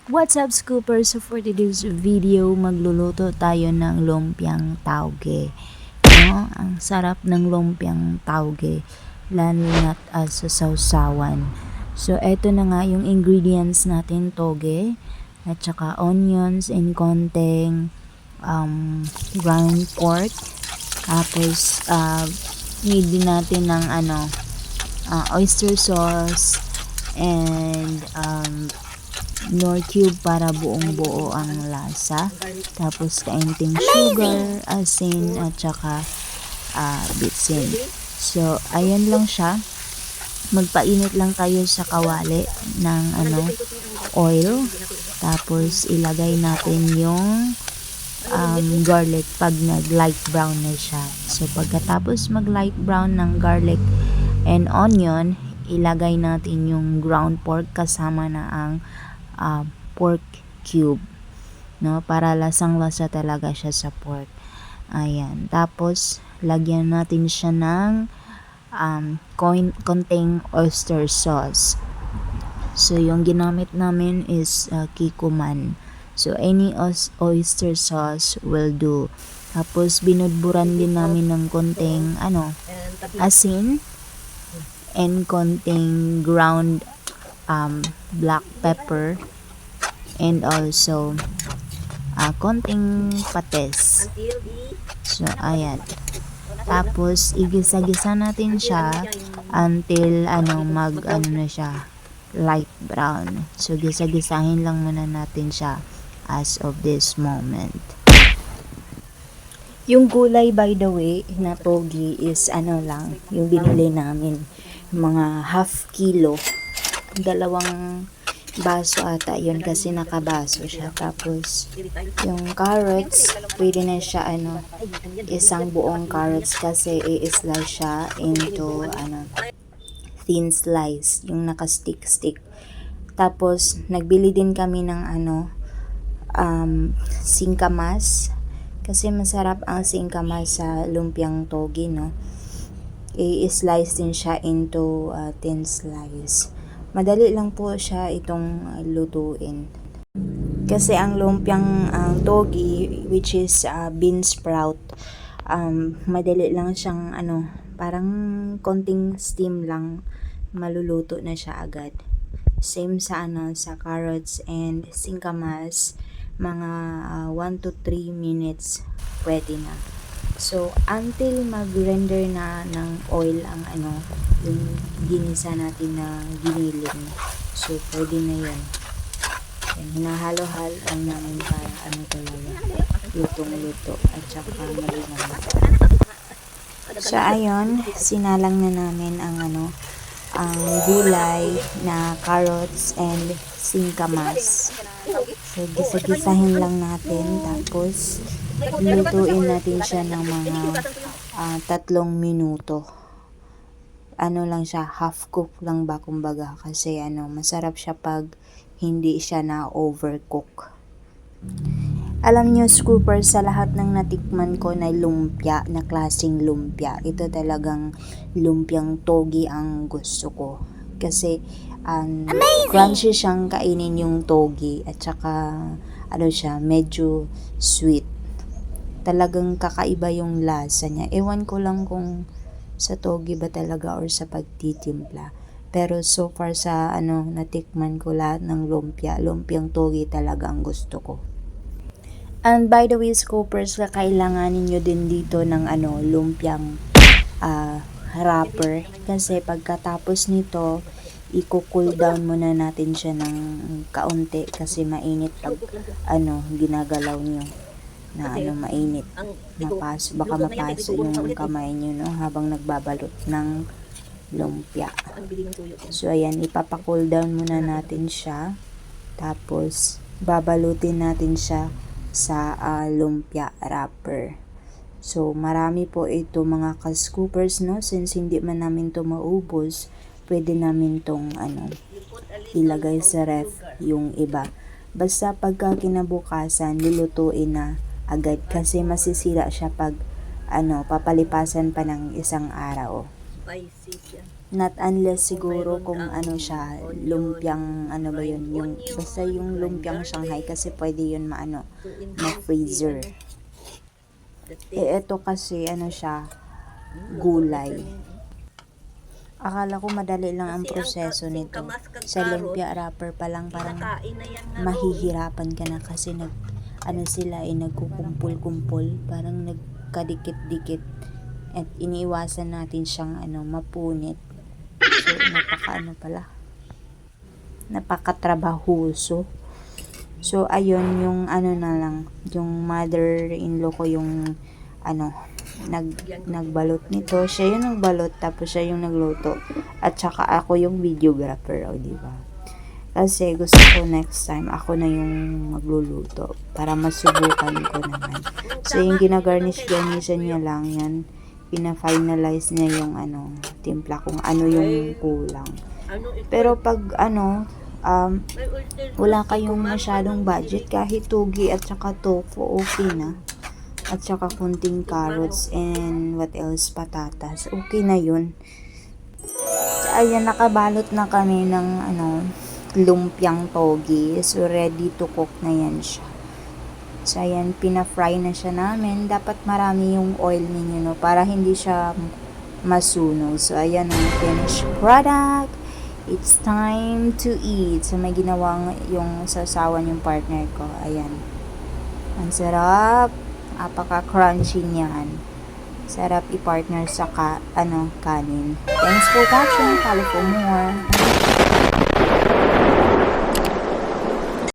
What's up, scoopers? So for today's video, magluluto tayo ng lumpiang tauge. No? Ang sarap ng lumpiang tauge, lalo na't sa sausawan. So eto na nga yung ingredients natin: toge, at saka onions and konting ground pork. Tapos need din natin ng oyster sauce and nor cube para buong buo ang lasa. Tapos kainting sugar, asin, at saka bitsin. So ayan lang siya. Magpainit lang tayo sa kawali ng oil. Tapos ilagay natin yung garlic pag nag light brown na siya. So pagkatapos mag light brown ng garlic and onion, ilagay natin yung ground pork kasama na ang pork cube, no, para lasang-lasa talaga siya sa pork. Ayan, tapos lagyan natin siya ng konting oyster sauce. So yung ginamit namin is Kikkoman. So any oyster sauce will do. Tapos binudburan din namin ng konting asin and konting ground black pepper and also konting patis. So ayan, tapos igisa-gisa natin siya until na siya light brown. So gisa-gisahin lang muna natin siya as of this moment. Yung gulay, by the way, na togi is lang, yung binili namin, mga half kilo, 2 baso ata yun kasi nakabaso siya. Tapos yung carrots, pwede na siya isang buong carrots kasi i-slice siya into thin slice, yung naka-stick. Tapos nagbili din kami ng singkamas kasi masarap ang singkamas sa lumpiang togi, no. I-slice din siya into thin slice. Madali lang po siya itong lutuin. Kasi ang lumpiang togi, which is bean sprout, madali lang siyang parang konting steam lang, maluluto na siya agad. Same sa sa carrots and singkamas, mga 1 to 3 minutes pwede na. So until mag-render na ng oil ang yung ginisa natin na giniling. So pwede na yun. Yan, hinahalo-halo namin para talaga lutong-luto at saka malinaw. So ayun, sinalang na namin ang gulay na carrots and singkamas. So gisa-gisahin lang natin, tapos lutuin natin siya ng mga 3 minuto. Lang siya, half cook lang ba kumbaga, kasi masarap siya pag hindi siya na overcook. Alam nyo, scoopers, sa lahat ng natikman ko na lumpia, na klaseng lumpia, ito talagang lumpiang togi ang gusto ko. Kasi crunchy siyang kainin yung togi, at saka siya, medyo sweet. Talagang kakaiba yung lasa niya. Ewan ko lang kung sa togi ba talaga or sa pagtitimpla. Pero so far sa natikman ko lahat ng lumpiang togi talaga ang gusto ko. And by the way, scoopers, kakailanganin nyo din dito ng lumpiang wrapper. Kasi pagkatapos nito, i-cool down muna natin siya ng kaunti kasi mainit pag ginagalaw nyo na mainit. Baka mapaso yung kamay nyo, no, habang nagbabalot ng lumpia. So ayan, ipapa-cool down muna natin siya. Tapos babalutin natin siya sa lumpia wrapper. So marami po ito mga ka-scoopers, no, since hindi man namin to maubos, pwede namin tong ilagay sa ref yung iba. Basta pagka kinabukasan, lulutuin na agad kasi masisira siya pag papalipasan pa ng isang araw. Not unless siguro kung ano siya, lumpiang ano ba yun, yung basta yung lumpiang Shanghai kasi pwede yun maano, ma-freezer. Ito kasi ano siya, gulay. Akala ko madali lang ang proseso nito. Sa lumpia wrapper pa lang parang mahihirapan ka na kasi ano sila nagkukumpul-kumpul, parang nagkadikit-dikit at iniiwasan natin siyang mapunit. So napakatrabahoso. So ayun yung na lang, yung mother-in-law ko yung nagbalot nito. Siya yung nagbalot tapos siya yung nagluto. At saka ako yung videographer, di ba? Kasi gusto ko next time ako na yung magluluto para masubukan ko naman. So yung ginagarnish-garnishan niya lang yan. Pina-finalize niya yung timpla kung ano yung kulang. Pero pag wala kayong masyadong budget, kahit tugi at saka tofu okay na. At saka kunting carrots and what else, patatas. Okay na yun. So, ayan, nakabalot na kami ng lumpiang togi. So, ready to cook na yan siya. So, ayan, pina-fry na siya namin. Dapat marami yung oil ninyo, no? Para hindi siya masunog. So, ayan ang finished product. It's time to eat. So, may ginawang yung sasawan yung partner ko. Ayan. Ang sarap. Apaka-crunchy niyan. Sarap i-partner sa kanin. Thanks for watching. Follow for more.